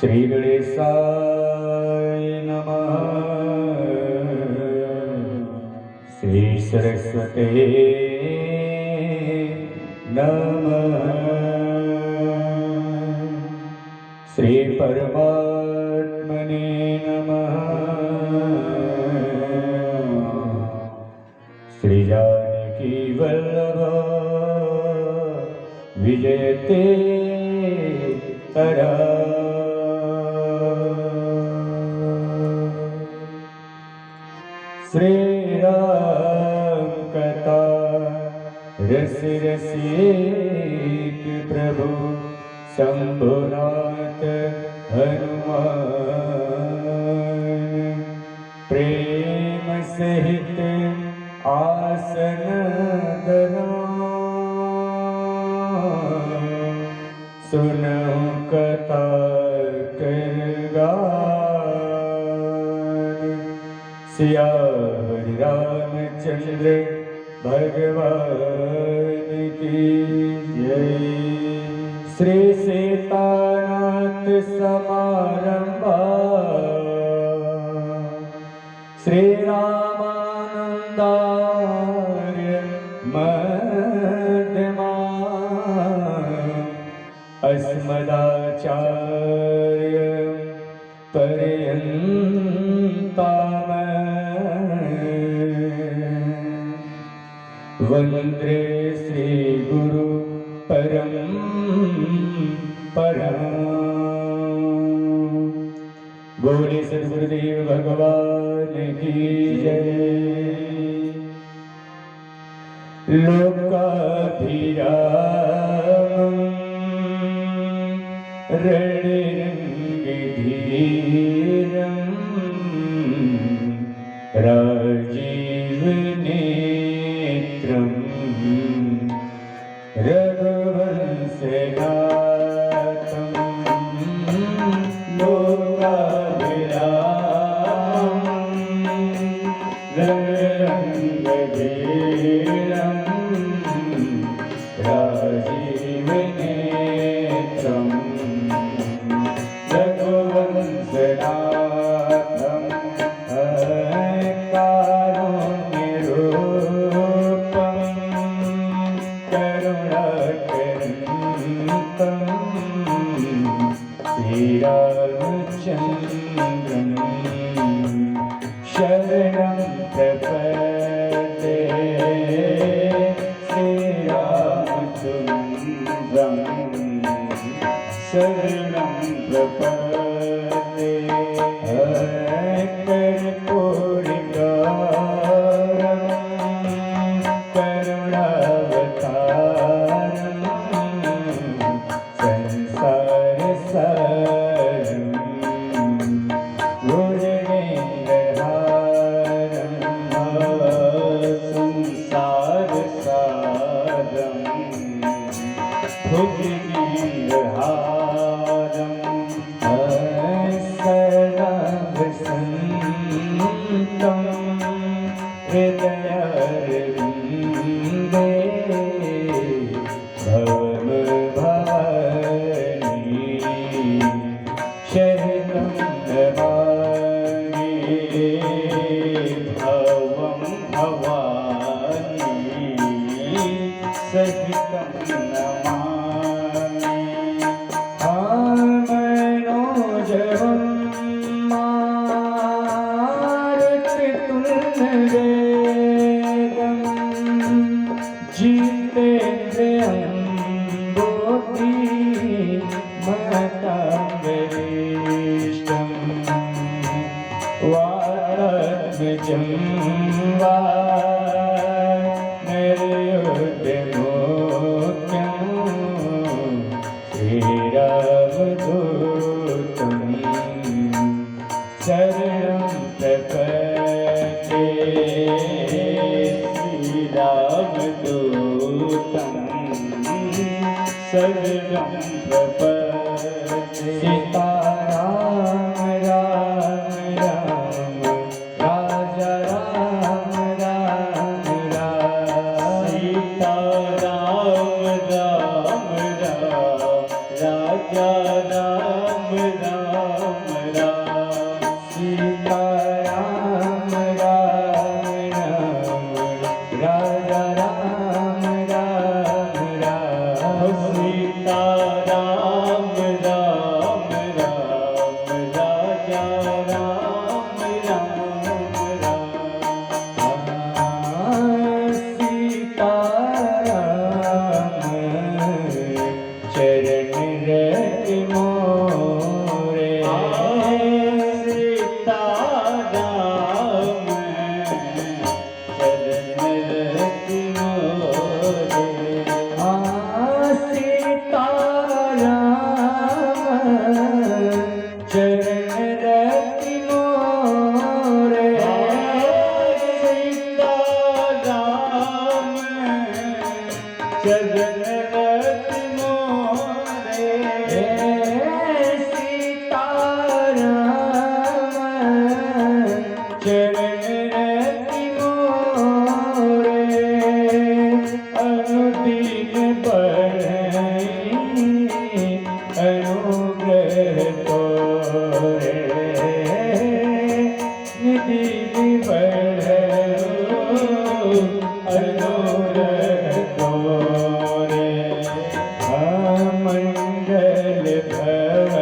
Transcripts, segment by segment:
श्री गणेशाय नमः। श्री सरस्वते नमः। श्री परमात्मने नमः। श्री जानकी वल्लभ विजयते तरा। श्री राम कथा रस रसिक प्रभु शंभुनाथ हनुमान। प्रेम सहित आसन धरा। सुनो कथा कर गान। सिया रामचंद्र भगवान की जय। श्री सीतानाथ समारंभा। श्री रामानंदार्य मध्यमा। अस्मदाचार्य पर्यन्ताम् वन्दे श्री गुरु परम्पराम्। बोले सद्गुरुदेव भगवान की जय। लोकाभिरामम् रणरङ्गधीरम् राजीवनेत्रम् रघुवंशनाथम् लोकाभिरामम् रणरङ्गधीरम् राजीवनेत्रम् रघुवंशनाथम् कारुण्यरूपम् करुणाकरन्तम् श्रीरामचन्द्रम् शरणं प्रपद्ये। श्रीरामचन्द्रम् शरणं प्रपद्ये। कर्पूरगौरं करुणावतारं संसारसारं भुजगेन्द्रहारं संसारसारं भुजगेन्द्रहारं सर्वसन्तं हृदयारविन्दे भवभवानी शरणं नमामि भवं भवानी सहितं नमामि। मनोजवं मारुततुल्यवेगं जितेन्द्रियं बुद्धिमतां वातात्मजं वानरयोधमुख्यं श्रीरामदूतं शरणं प्रपद्ये। श्रीरामदूतं शरणं प्रपद्ये। सीताराम राम राम राजा राम राम राम। सीताराम राम राम राजा राम राम। चरण रति मोरे सीताराम चरण रति मोरे अनुदीन बढ़ई अनुग्रह तोरे निधि अनुग्रह तोरे अमंगल भवन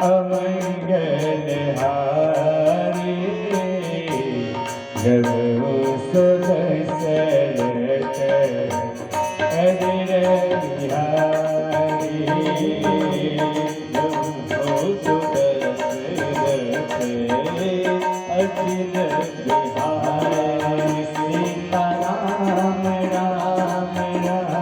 अमंगल हारी जब सुध सरत हरि बिहारी अखिल बिहारी सीताराम राम राम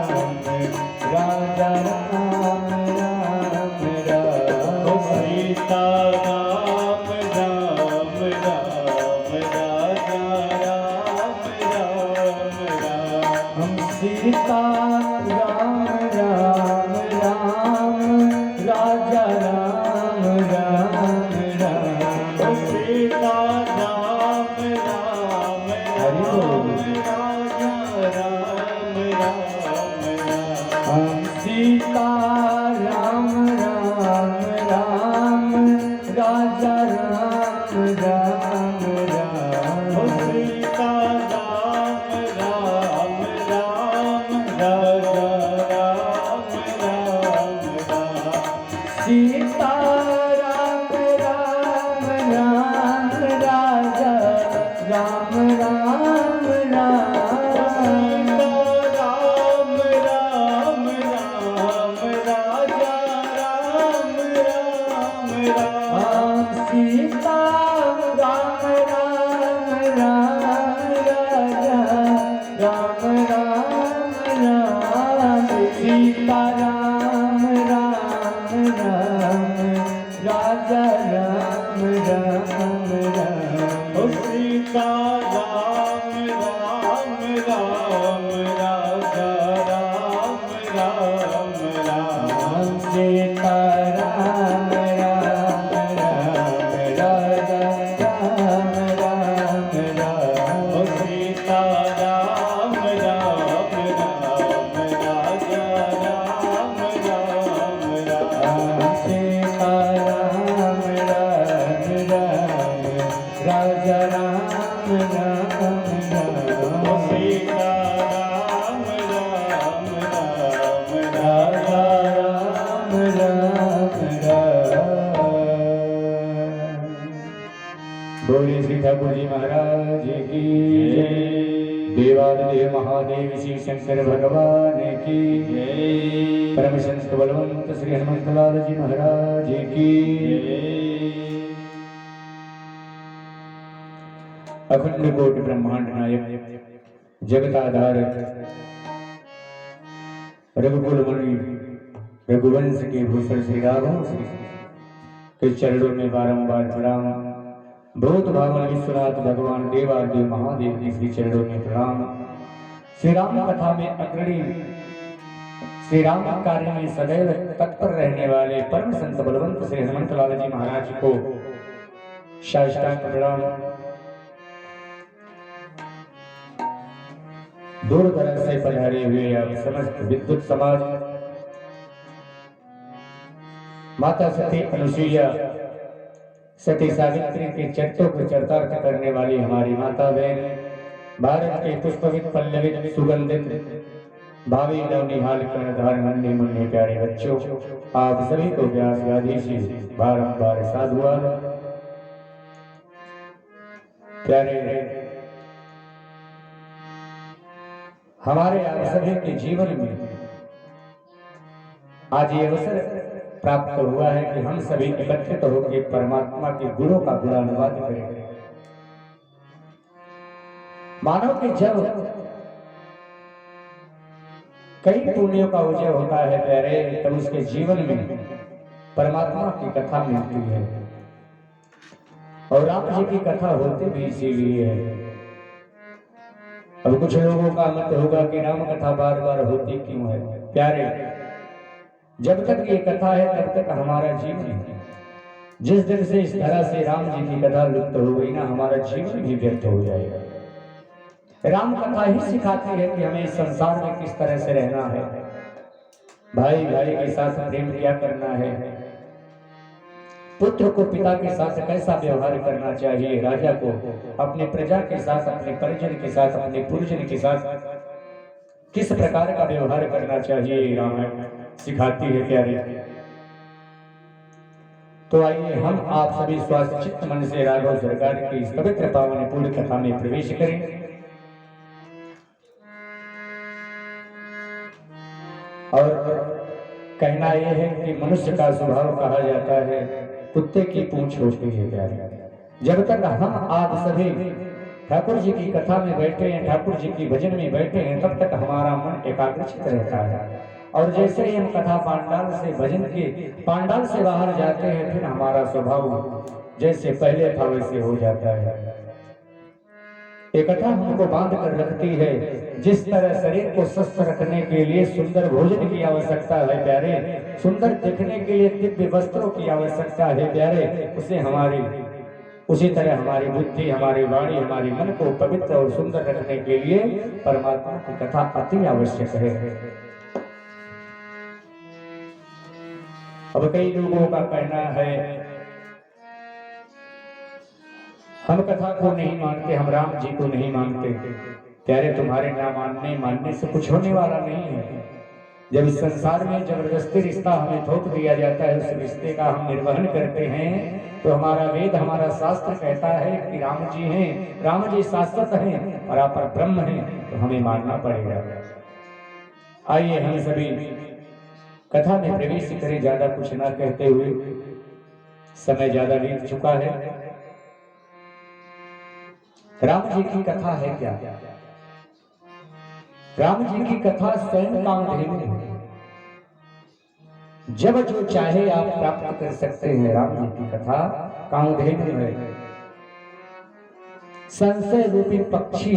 राजा राम राम राम सीता राम राम राम राजा राम राम राम हम सीता राम राम राम राजा राम राम राम सीता राम राम राम राजा राम राम राम हम सीता राम राम राम राजा राम राम राम सीता राम राम राम राजा राम राम राम सीता राम राम राम राजा राम राम राम राम राम राम राजा राम राम राम सीता राम राम राम राजा राम राम राम सीता राम राम राम राजा राम राम राम सीता राम राम राम राजा राम राम राम सीता राम राम राम राजा राम राम राम सीता राम राम राम राजा राम राम राम सीता राम राम राम राजा राम राम राम सीता राम राम राम राजा राम राम राम बोले श्री ठाकुर जी महाराज की जय। देवादिदेव महादेव श्री शंकर भगवान की जय। परम संत बलवंत श्री हनुमंतलाल जी महाराज की जय। अखंड कोटि ब्रह्मांड नायक जगताधार रघुकुल मुनि रघुवंश के भूषण श्री राघव के चरणों में बारंबार प्रणाम। भूत भावन विश्वनाथ भगवान देवादिदेव महादेव के श्री चरणों में प्रणाम। श्री राम कथा में अग्रणी श्री राम कार्य में सदैव तत्पर रहने वाले परम संत बलवंत श्री हनुमंतलाल जी महाराज को साष्टांग प्रणाम। दूर दराज से पधारे हुए आप समस्त विद्युत समाज, माता सती अनुसुईया सती सावित्री के चरित्रों को चरितार्थ करने वाली हमारी माता बहन, भारत के पुष्पवित पल्लवित सुगंधित भावी नवनिहाल कर्णधार नन्हे मुन्ने प्यारे बच्चों, आप सभी को व्यास गादी से बारंबार साधुवाद। प्यारे हमारे आप सभी के जीवन में आज ये अवसर प्राप्त हुआ है कि हम सभी एकत्रित होकर परमात्मा के गुणों का गुणानुवाद करें। मानव के जब कई पुण्यों का उदय होता है प्यारे, तब उसके जीवन में परमात्मा की कथा मिलती है। और राम जी की कथा होती भी इसीलिए है। अब कुछ लोगों का मत होगा कि राम कथा बार बार होती क्यों है। प्यारे, जब तक ये कथा है तब तक हमारा जीवन है। जिस दिन से इस तरह से राम जी की कथा लुप्त हो गई ना, हमारा जीवन भी व्यर्थ हो जाएगा। राम कथा ही सिखाती है कि हमें इस संसार में किस तरह से रहना है, भाई भाई के साथ प्रेम क्या करना है, पुत्र को पिता के साथ कैसा व्यवहार करना चाहिए, राजा को अपने प्रजा के साथ, अपने परिजन के साथ, अपने पुरजन के साथ किस प्रकार का व्यवहार करना चाहिए, रामायण सिखाती है प्यारे। तो आइए हम आप सभी स्वास्थ्य चित्त मन से राघव सरकार की इस पवित्र पावन पूर्ण कथा में प्रवेश करें। और कहना यह है कि मनुष्य का स्वभाव कहा जाता है कुत्ते की पूंछ होती है प्यारे। जब तक हम आप सभी ठाकुर जी की कथा में बैठे हैं, ठाकुर जी की भजन में बैठे हैं, तब तक हमारा मन एकाग्रचित रहता है। और जैसे ही हम कथा पांडाल से, भजन के पांडाल से बाहर जाते हैं, फिर हमारा स्वभाव जैसे पहले था वैसे हो जाता है। ये कथा हमको बांध कर रखती है। जिस तरह शरीर को स्वस्थ रखने के लिए सुंदर भोजन की आवश्यकता है प्यारे, सुंदर दिखने के लिए दिव्य वस्त्रों की आवश्यकता है प्यारे, उसी तरह हमारी बुद्धि, हमारी वाणी, हमारे मन को पवित्र और सुंदर रखने के लिए परमात्मा की कथा अति आवश्यक है। अब कई लोगों का कहना है हम कथा को नहीं मानते, हम राम जी को नहीं मानते। प्यारे, तुम्हारे ना मानने से कुछ होने वाला नहीं है। जब इस संसार में जबरदस्ती रिश्ता हमें थोप दिया जाता है, उस रिश्ते का हम निर्वहन करते हैं, तो हमारा वेद, हमारा शास्त्र कहता है कि राम जी हैं, राम जी शाश्वत हैं, परापर ब्रह्म हैं, तो हमें मानना पड़ेगा। आइए हम सभी कथा में प्रवेश करें, ज्यादा कुछ ना कहते हुए, समय ज्यादा बीत चुका है। राम जी की कथा है क्या? राम जी की कथा स्वयं कामधेनु है। जब जो चाहे आप प्राप्त कर सकते हैं। राम जी की कथा कामधेनु है। संशय रूपी पक्षी,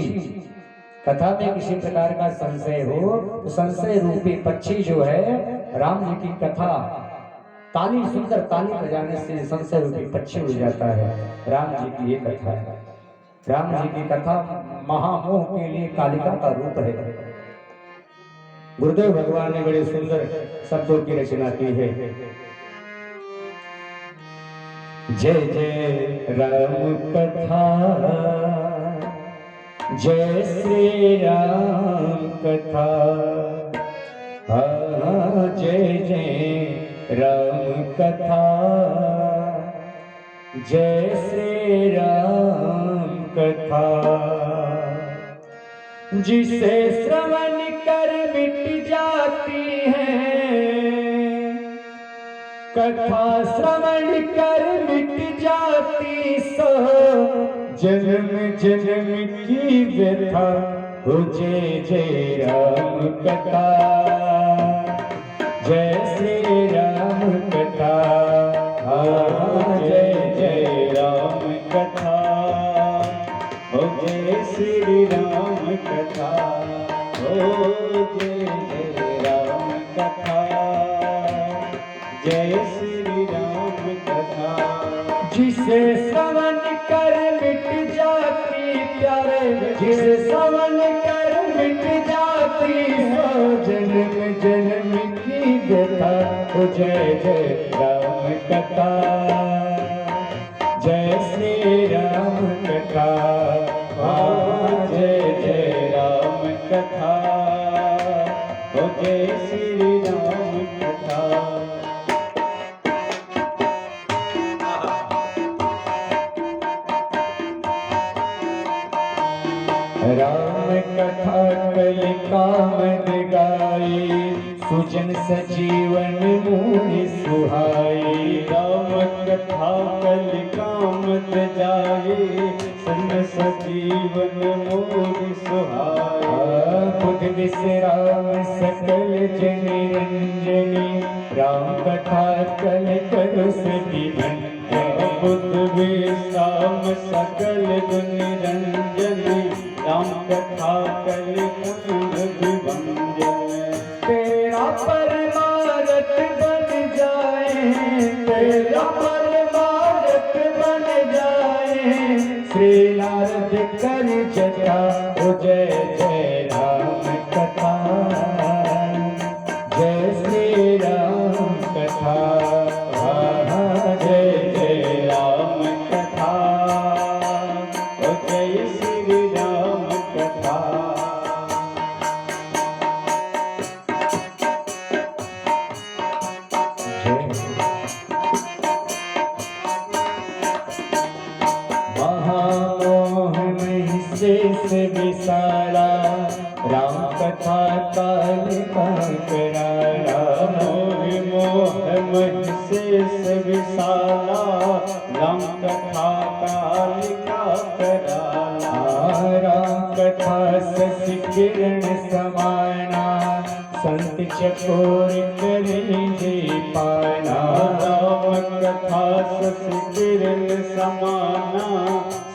कथा में किसी प्रकार का संशय हो तो संशय रूपी पक्षी जो है, राम जी की कथा ताली, सुंदर ताली बजाने से संशय रूपी पक्षी उड़ जाता है। राम जी की ये कथा है। राम जी की कथा महामोह के लिए कालिका का रूप है। गुरुदेव भगवान ने बड़े सुंदर शब्दों की रचना की है। जय जय राम कथा, जय श्री राम कथा, जय जय राम कथा, जय श्री राम कथा। जिसे श्रवण कर मिट जाती है, कथा श्रवण कर मिट जाती, सो जन्म जन्म की व्यथा हो। जय जय राम कथा, जय श्री राम कथा, जय जय राम कथा, ओ जय श्री राम कथा, ओ जय जय राम कथा, जय श्री राम कथा। जिसे श्रवण कर मिट जाती प्यारे, जिसे श्रवण कर मिट जाती, सो जन्म जन्म की व्यथा हो। जय जय राम कथा, जय श्री राम कथा, जय जय राम कथा, ओ जय श्री राम कथा। राम कथा कल कामद गाई, सुजन सजीवन मोहि सुहाई। राम कथा कल कामद जाए, सन सजीवन मोहि सुहाई। बुध विश्राम सकल जन रंजनी, राम कथा कल करो सभी भंजनी। बुध विश्राम सकल जन रंजनी, राम कथा कल रघुवंदन तेरा परमारथ बन जाए, तेरा परमारथ बन जाए। श्री नारद कर जटा हो जय जय राम कथा, जय श्री राम कथा, जय जय राम कथा, ओ जय श्री राम कथा। शेष विशाला राम कथा काल कराला, मोह मोह शेष विशाला राम कथा काल कराला। राम कथा शशि किरण समाना, संत चकोर करेंगे पाना। राम कथा शशि किरण समाना,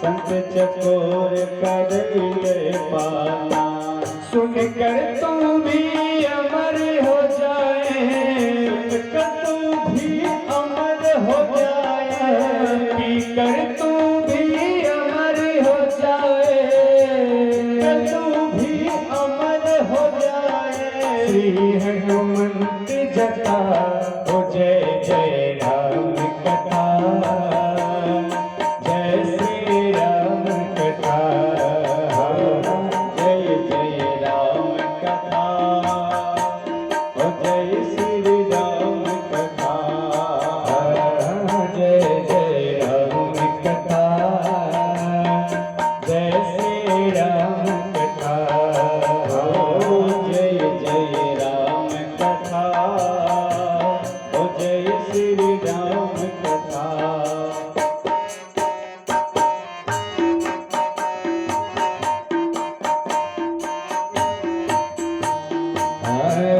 संत चकोर करेंगे पाना। सुनकर तू भी अमर हो जाए, सुनकर तू भी अमर हो जाए, पीकर तू भी अमर हो जाए, तू भी अमर हो जाए। श्री हनुमंत जटा हो जय जय राम कथा, जय श्री राम कथा, जय जय राम कथा, ओ जय श्री राम कथा, जय जय राम कथा, जय श्री राम कथा, ओ जय जय राम कथा, ओ जय श्री राम कथा।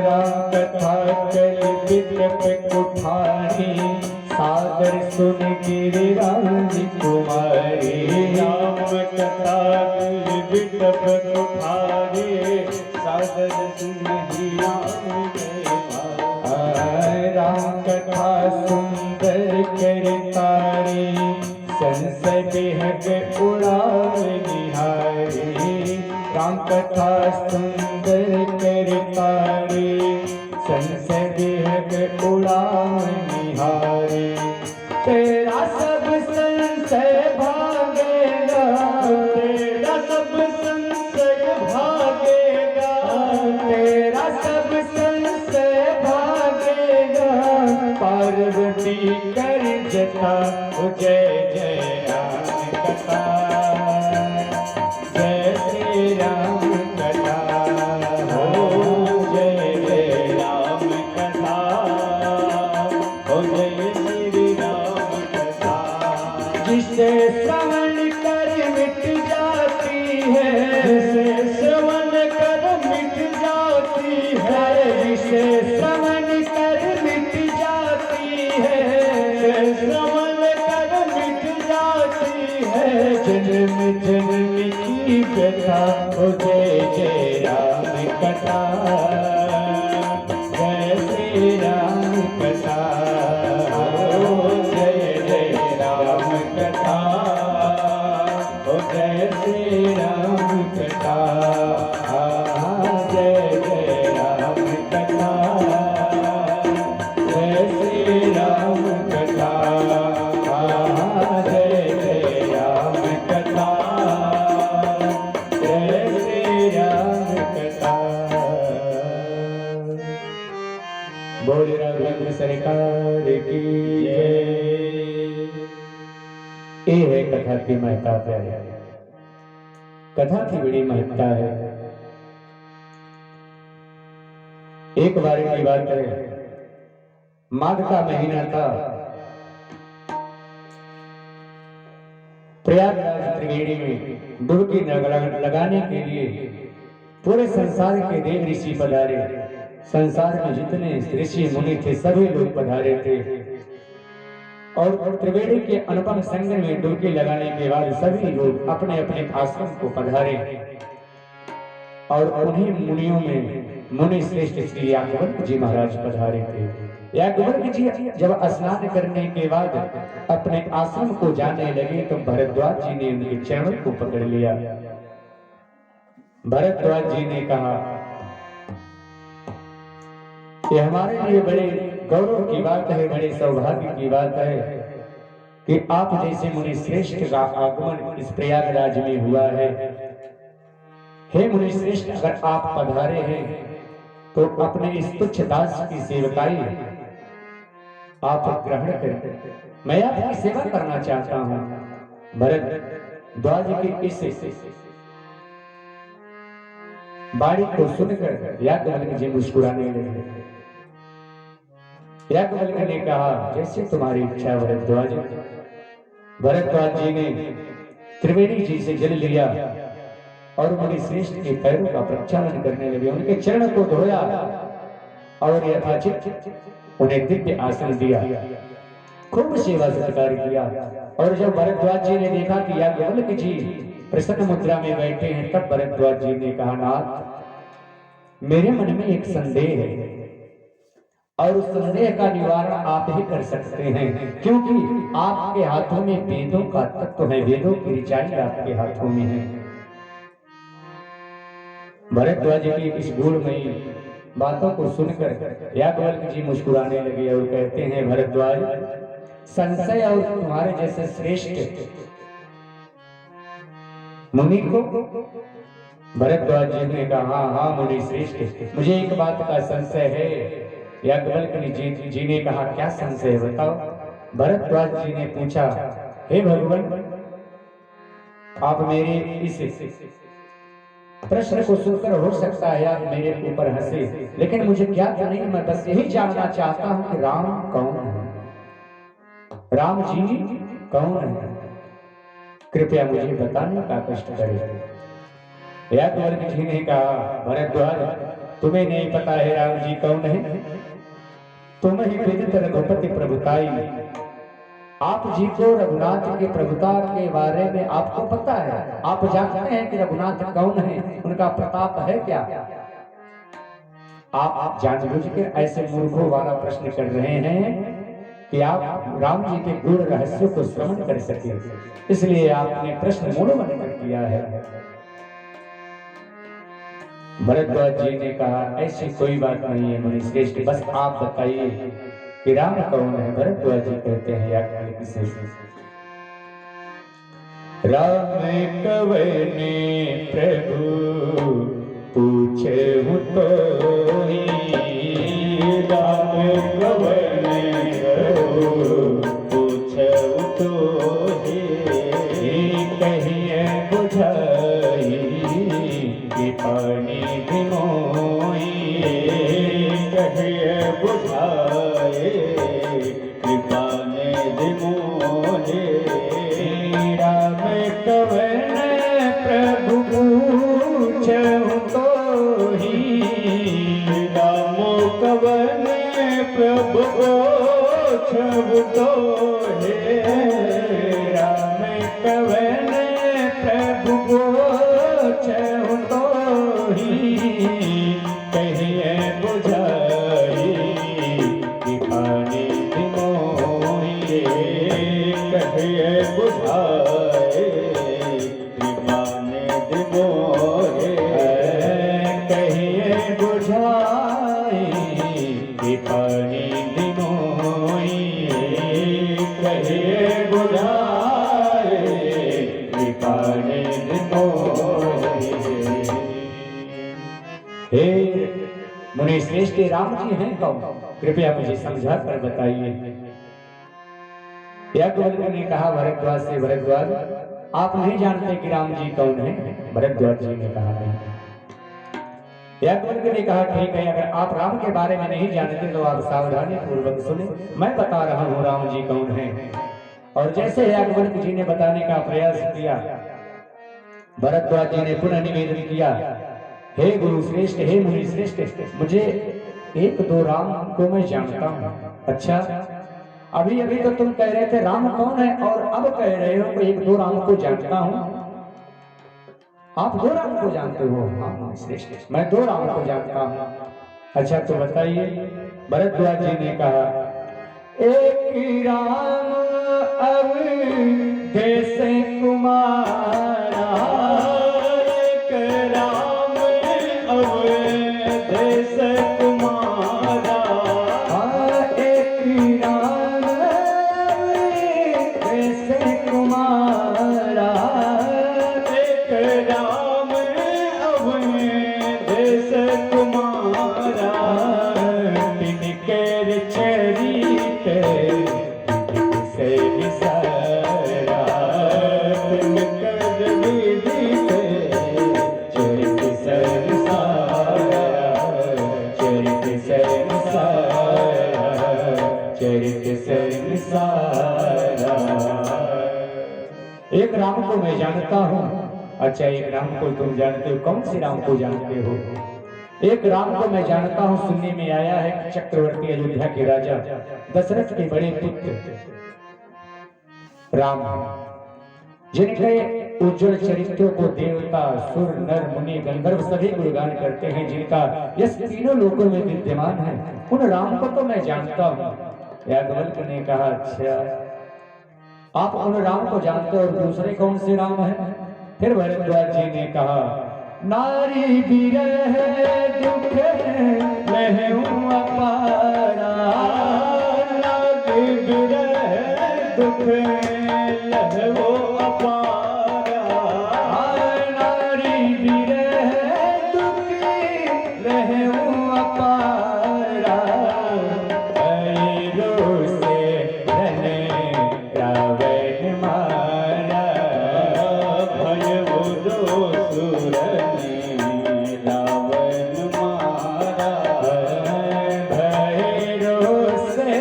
राम कथा कल विकट कुठारी, सादर सुन गिरिराज कुमारी। राम कथा विटप कुठारे, सादर सुनहिया राम कथा सुंदर करतारी, संशय बेहद उड़ाव निहारी। राम कथा सुंदर करतारी, संशय बेहद उड़ाव निहारी। तेरा सब संशय भागेगा, तेरा सब संशय भागेगा, तेरा सब संशय भागेगा। पार्वती कर जटा हो जय जय राम कथा, जय श्री राम कथा, ओ जय जय राम कथा, ओ जय श्री राम कथा। जिसे श्रवण कर मिट जाती है, जिसे श्रवण कर मिट जाती है, जिसे श्रवण कर मिट जाती है, श्रवण कर मिट जाती है। जन्म जन्म की व्यथा हो जय जय राम कथा, जय श्री राम कथा, ओ जय जय राम कथा, ओ जय श्री राम कथा, जय जय राम कथा, जय श्री राम कथा, जय जय राम कथा, जय श्री राम कथा। बोल राघवेंद्र सरकार की जय। ये है कथा की महत्ता प्यारे, कथा की बड़ी महत्ता है। एक बार की बात है, माघ का महीना था। प्रयागराज त्रिवेणी में डुबकी लगाने के लिए पूरे संसार के देव ऋषि पधारे। संसार में जितने ऋषि मुनि थे सभी लोग पधारे थे और त्रिवेणी के अनुपम संगम में डुबकी लगाने के बाद सभी लोग अपने अपने आश्रम को पधारे। और उन्हीं मुनियों में मुनि श्रेष्ठ श्री याज्ञवल्क्य जी महाराज पधारे थे। याज्ञवल्क्य जी जब स्नान करने के बाद अपने आश्रम को जाने लगे तो भरद्वाज जी ने उनके चरणों को पकड़ लिया। भरद्वाज जी ने कहा, ये हमारे लिए बड़े गौरव की बात है, बड़े सौभाग्य की बात है कि आप जैसे मुनि श्रेष्ठ का आगमन इस प्रयागराज में हुआ है। हे मुनि श्रेष्ठ, अगर आप पधारे हैं तो अपने इस तुच्छ दास की सेवकाई आप ग्रहण करें। मैं आपकी सेवा करना चाहता हूं। भरद्वाज की इस बाणी को सुनकर याज्ञवल्क्य जी मुस्कुराने लगे। याज्ञवल्क्य ने कहा, जैसे तुम्हारी इच्छा भरद्वाज। भरद्वाज जी ने त्रिवेणी जी से जल लिया और मुनि श्रेष्ठ के पैरों का प्रक्षालन करने लगे, उनके चरण को धोया और यथाचित उन्हें दिव्य आसन दिया, खूब सेवा सत्कार किया। और जब भरद्वाज जी ने देखा कि याज्ञवल्क्य जी प्रसन्न मुद्रा में बैठे हैं, तब भरद्वाज जी ने कहा, नाथ, मेरे मन में एक संदेह है और उस संदेह का निवारण आप ही कर सकते हैं, क्योंकि आपके हाथों में वेदों का तत्व है, वेदों की ऋचाई आपके हाथों में है। भरद्वाज की इस गूढ़मयी बातों को सुनकर याज्ञवल्क्य जी मुस्कुराने लगे और कहते हैं, भरद्वाज, संशय और तुम्हारे जैसे श्रेष्ठ मुनि को। भरद्वाज जी ने कहा, हाँ हाँ मुनि श्रेष्ठ, मुझे एक बात का संशय है। याज्ञवल्क्य जी ने कहा, क्या संशय है बताओ। भरद्वाज जी ने पूछा, हे भगवान, आप मेरे इस प्रश्न को सुनकर हो सकता है आप मेरे ऊपर हंसे, लेकिन मुझे ज्ञात नहीं, मैं बस यही जानना चाहता हूं कि राम कौन है, राम जी कौन है, कृपया मुझे बताने का कष्ट करें। याज्ञवल्क्य जी ने कहा, भरद्वाज, तुम्हें नहीं पता है राम जी कौन है? तुम ही विदित रघुपति प्रभुताई। आप जी को रघुनाथ के प्रभुता के बारे में आपको पता है, आप जानते हैं कि रघुनाथ कौन है, उनका प्रताप है क्या? आप जानबूझकर ऐसे मूर्खों वाला प्रश्न कर रहे हैं कि आप राम जी के गुण रहस्यों को श्रवण कर सके, इसलिए आपने प्रश्न मूल बनकर किया है। भरद्वाज जी ने कहा, ऐसी कोई बात नहीं है मुनि श्रेष्ठ, बस आप बताइए कि राम कौन है। भरद्वाज जी कहते हैं याज्ञवल्क्य से, राम कवने प्रभु पूछहु तोहि, राम कवने प्रभु पूछहु तोहि, कहिए बुझाई कृपा निधि मोहि, कहिए बुझाए कृपा निधि मोहि, राम कवन प्रभु पूछहु तोहि, राम कवन प्रभु पूछहु तोहि, राम कवन प्रभु पूछहु तोहि, कहिए बुझाई कृपा निधि मोहि, कहिए बुझाए कृपा निधि मोहि, कहिए बुझाई कृपा निधि मोहि, कहिए बुझाए कृपा निधि मोहि। हे मुनि श्रेष्ठ, राम जी हैं कौन, कृपया मुझे समझा कर बताइए। याज्ञवल्क्य ने कहा भरद्वाज से, भरद्वाज, आप नहीं जानते कि राम जी कौन है? भरद्वाज जी ने कहा नहीं। याज्ञवल्क्य ने कहा, ठीक है, अगर आप राम के बारे में नहीं जानते तो आप सावधानी पूर्वक सुने, मैं बता रहा हूँ राम जी कौन है। और जैसे याज्ञवल्क्य जी ने बताने का प्रयास किया, भरद्वाज जी ने पुनः निवेदन किया, हे गुरु श्रेष्ठ, हे मुनि श्रेष्ठ, मुझे एक दो राम को मैं जानता हूँ। अच्छा, अभी अभी तो तुम कह रहे थे राम कौन है और अब कह रहे हो कि एक दो राम को जानता हूँ। आप दो राम को जानते हो? हाँ श्रेष्ठ, मैं दो राम को जानता हूँ। अच्छा तो बताइए। भरद्वाज जी ने कहा, एक राम अवधेश कुमारा, एक राम अवधेश कुमारा, एक राम अवधेश कुमारा, एक राम अवधेश कुमारा, तिनके चरित से विसारा, तिनकर विदित चरित से विसारा, चरित से विसारा, चरित से विसारा। एक राम को मैं जानता हूँ। अच्छा एक राम को तुम जानते हो? कौन से राम को जानते हो? एक राम को मैं जानता हूँ। सुनने में आया है कि चक्रवर्ती अयोध्या के राजा दशरथ के बड़े पुत्र राम, जिनके उज्जवल चरित्रों को देवता, सुर, नर, मुनि, गंधर्व सभी गुणगान करते हैं, जिनका यश तीनों लोकों में विद्यमान है, उन राम को तो मैं जानता हूँ। याज्ञवल्क्य ने कहा, अच्छा आप उन राम को जानते हो, और दूसरे कौन से राम है? फिर भरद्वाज जी ने कहा, नारी बिरह दुख लहू अपारा, नारी बिरह दुख लहू अपारा, नारी बिरह दुख लहू अपारा, भैरो से धन रावण मारा, भयउ दो सुरन रावण मारा, भैरो से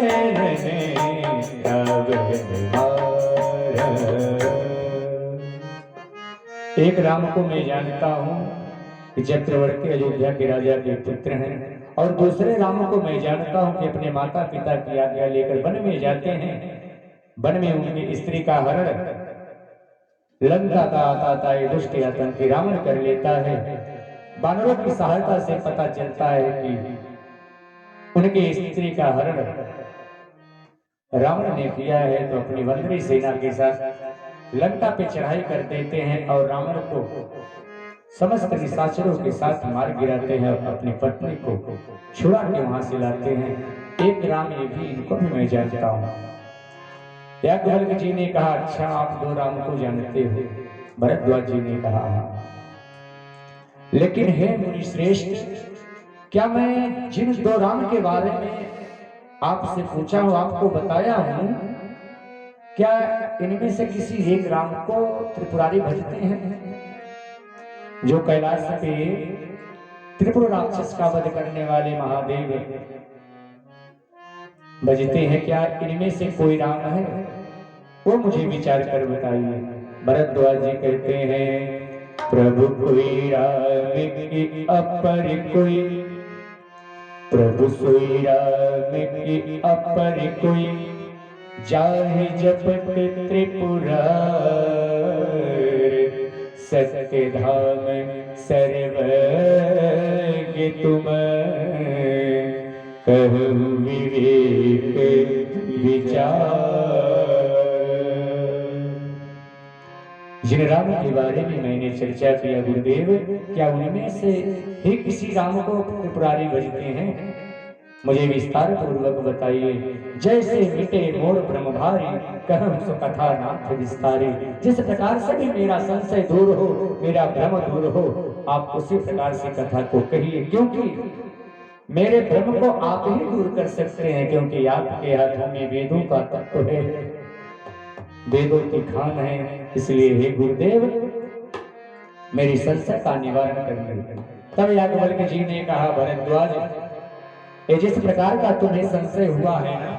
एक राम को मैं जानता हूँ कि चक्रवर्ती अयोध्या के राजा के पुत्र हैं, और दूसरे राम को मैं जानता हूँ कि अपने माता पिता की आज्ञा लेकर वन में जाते हैं। वन में उनकी स्त्री का हरण लंका का आताताई दुष्ट आतंकी रावण कर लेता है। वानरों की सहायता से पता चलता है कि उनकी स्त्री का हरण रावण ने किया है, तो अपनी वंदरी सेना के साथ लंका पे चढ़ाई कर देते हैं और रावण को समस्त निशाचरों के साथ मार गिराते हैं और अपनी पत्नी को छुड़ा के वहां से लाते हैं। एक राम ये भी, इनको भी मैं जानता हूँ। याज्ञवल्क्य जी ने कहा, अच्छा आप दो राम को जानते हो? भरद्वाज जी ने कहा, लेकिन हे मुनि श्रेष्ठ, क्या मैं जिन दो राम के बारे में आपसे पूछा हूं, आपको बताया हूं, क्या इनमें से किसी एक राम को त्रिपुरारी भजते हैं? जो कैलाश पे त्रिपुर राक्षस का वध करने वाले महादेव भजते हैं, क्या इनमें से कोई राम है? वो मुझे विचार कर बताइए। भरद्वाज जी कहते हैं, प्रभु कोई राम की अपर कोई, प्रभु सोई राम की अपर कोई, जाहि जपत त्रिपुरार, सत्य धाम सर्वज्ञ तुम, कहु विवेक विचार। जिन राम के बारे में मैंने चर्चा किया गुरुदेव, क्या उनमें से ही किसी राम को त्रिपुरारी भजते हैं? मुझे विस्तार पूर्वक बताइए। जैसे मिटे मोर ब्रह्मभारी, कहूं सो कथा नाथ विस्तारी। जिस प्रकार से भी मेरा संशय दूर हो, मेरा भ्रम दूर हो, आप उसी प्रकार से कथा को कहिए, क्योंकि मेरे भ्रम को आप ही दूर कर सकते हैं, क्योंकि आपके हाथों में वेदों का तत्व है, वेदों की खान है। इसलिए हे गुरुदेव, मेरी संशय का निवारण करिए। तब याज्ञवल्क्य जी ने कहा, भरद्वाज, ये जिस प्रकार का तुम्हें संशय हुआ है ना,